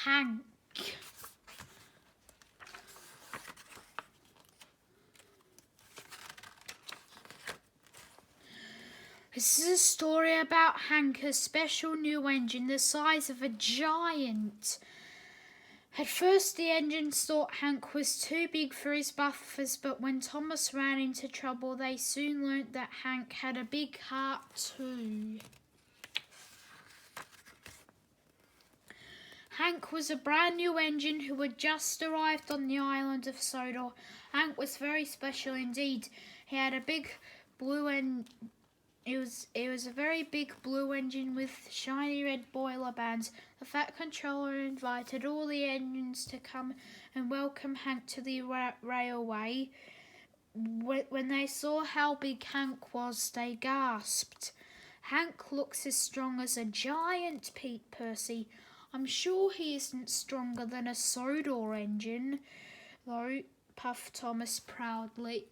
Hank. This is a story about Hank, a special new engine the size of a giant. At first the engines thought Hank was too big for his buffers, but when Thomas ran into trouble they soon learnt that Hank had a big heart too. Hank was a brand new engine who had just arrived on the island of Sodor. Hank was very special indeed. He had a big blue It was a very big blue engine with shiny red boiler bands. The Fat Controller invited all the engines to come and welcome Hank to the railway. When they saw how big Hank was, they gasped. "Hank looks as strong as a giant," Pete Percy. "I'm sure he isn't stronger than a Sodor engine, though," puffed Thomas proudly.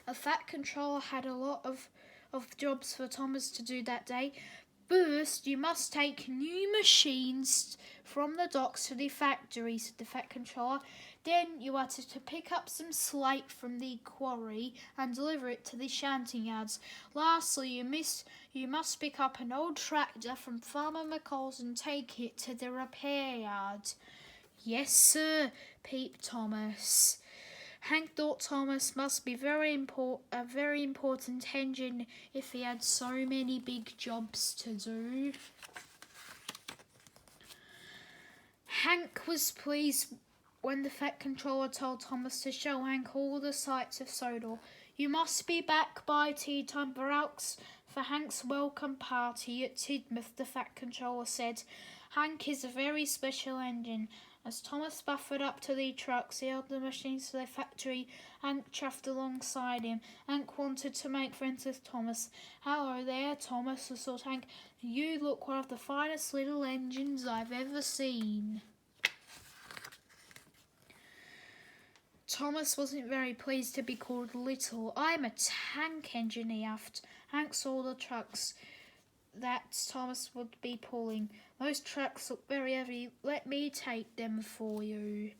A Fat Controller had a lot of jobs for Thomas to do that day. "First, you must take new machines from the docks to the factory," said the Fat Controller. "Then you are to pick up some slate from the quarry and deliver it to the shanty yards. Lastly, you must pick up an old tractor from Farmer McColl's and take it to the repair yard." "Yes, sir," peeped Thomas. Hank thought Thomas must be a very important engine if he had so many big jobs to do. Hank was pleased when the Fat Controller told Thomas to show Hank all the sights of Sodor. "You must be back by tea time for Hank's welcome party at Tidmouth," the Fat Controller said. "Hank is a very special engine." As Thomas buffered up to the trucks, he held the machines to the factory. Hank chuffed alongside him. Hank wanted to make friends with Thomas. "Hello there, Thomas," thought Hank. "You look one of the finest little engines I've ever seen." Thomas wasn't very pleased to be called little. "I'm a tank engine," he huffed. Hank saw the trucks that Thomas would be pulling. "Those trucks look very heavy. Let me take them for you,"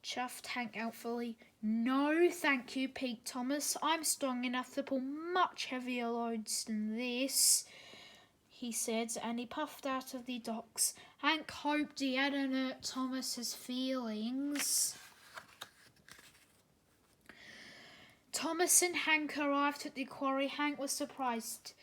chuffed Hank helpfully. "No, thank you," peeked Thomas. "I'm strong enough to pull much heavier loads than this," he said, and he puffed out of the docks. Hank hoped he hadn't hurt Thomas's feelings. Thomas and Hank arrived at the quarry. Hank was surprised.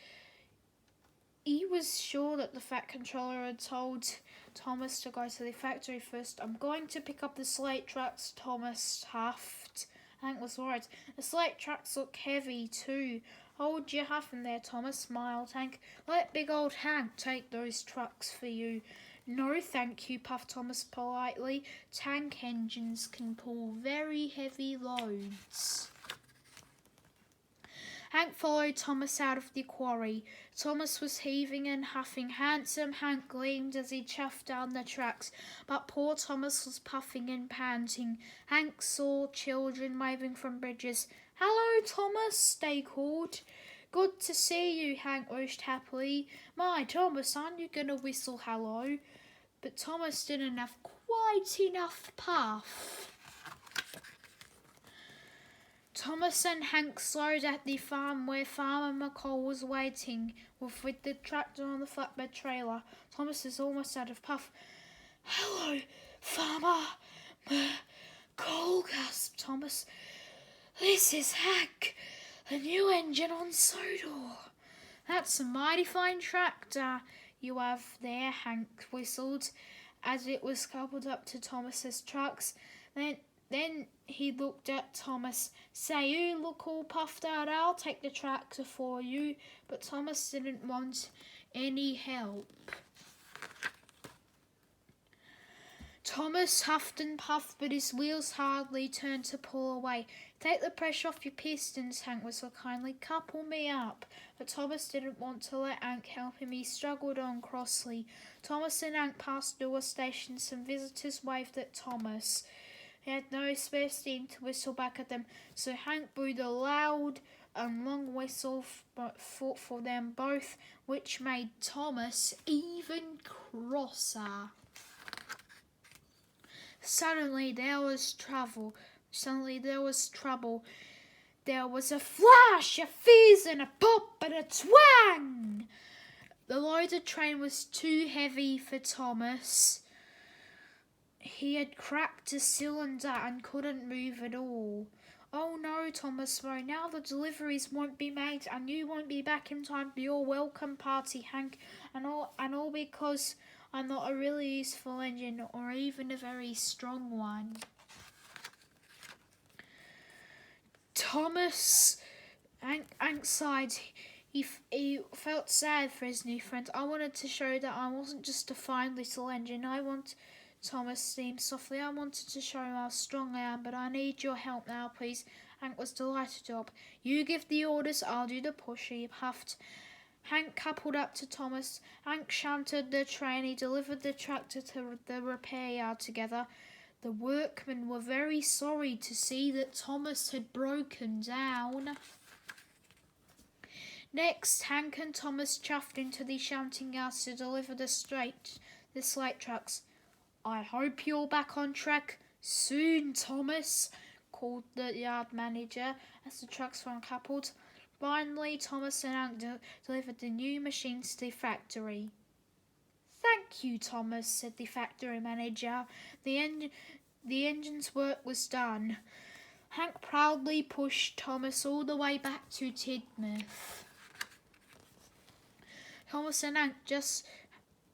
He was sure that the Fat Controller had told Thomas to go to the factory first. "I'm going to pick up the slate trucks," Thomas huffed. Hank was worried. "The slate trucks look heavy too." "Hold your huffing there, Thomas," smiled Hank. "Let big old Hank take those trucks for you." "No, thank you," puffed Thomas politely. "Tank engines can pull very heavy loads." Hank followed Thomas out of the quarry. Thomas was heaving and huffing. Handsome Hank gleamed as he chuffed down the tracks, but poor Thomas was puffing and panting. Hank saw children waving from bridges. "Hello, Thomas," they called. "Good to see you," Hank wished happily. "My, Thomas, aren't you going to whistle hello?" But Thomas didn't have quite enough puff. Thomas and Hank slowed at the farm where Farmer McColl was waiting with the tractor on the flatbed trailer. Thomas was almost out of puff. "Hello, Farmer McColl," gasped Thomas. "This is Hank, the new engine on Sodor." "That's a mighty fine tractor you have there," Hank whistled as it was coupled up to Thomas's trucks. Then he looked at Thomas. "Say, you look all puffed out. I'll take the tractor for you." But Thomas didn't want any help. Thomas huffed and puffed, but his wheels hardly turned to pull away. "Take the pressure off your pistons," Hank whistled kindly. "Couple me up." But Thomas didn't want to let Hank help him. He struggled on crossly. Thomas and Hank passed through a station. Some visitors waved at Thomas. He had no spare steam to whistle back at them, so Hank blew a loud long whistle for them both, which made Thomas even crosser. Suddenly there was trouble. There was a flash, a fizz, and a pop, and a twang! The loaded train was too heavy for Thomas. He had cracked a cylinder and couldn't move at all. Oh no, Thomas moaned. Now the deliveries won't be made and you won't be back in time for your welcome party, Hank. And all because I'm not a really useful engine or even a very strong one. Thomas, Hank sighed. He felt sad for his new friend. I wanted to show that I wasn't just a fine little engine. Thomas steamed softly. I wanted to show how strong I am, but I need your help now, please. Hank was delighted to help. You give the orders, I'll do the push, he puffed. Hank coupled up to Thomas. Hank shunted the train. He delivered the tractor to the repair yard together. The workmen were very sorry to see that Thomas had broken down. Next, Hank and Thomas chuffed into the shunting yards to deliver the slate trucks. I hope you're back on track soon, Thomas, called the yard manager as the trucks were uncoupled. Finally, Thomas and Hank delivered the new machines to the factory. Thank you, Thomas, said the factory manager. The engine's work was done. Hank proudly pushed Thomas all the way back to Tidmouth. Thomas and Hank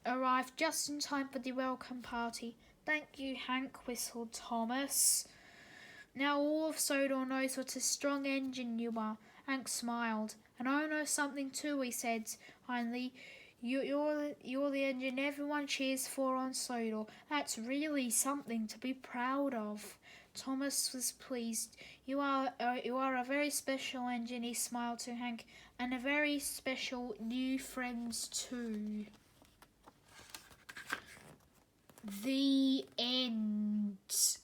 arrived just in time for the welcome party. Thank you, Hank, whistled Thomas. Now all of Sodor knows what a strong engine you are. Hank smiled. And I know something too, he said finally. You're the engine everyone cheers for on Sodor. That's really something to be proud of. Thomas was pleased. You are a very special engine, he smiled to Hank, and a very special new friends too. The end.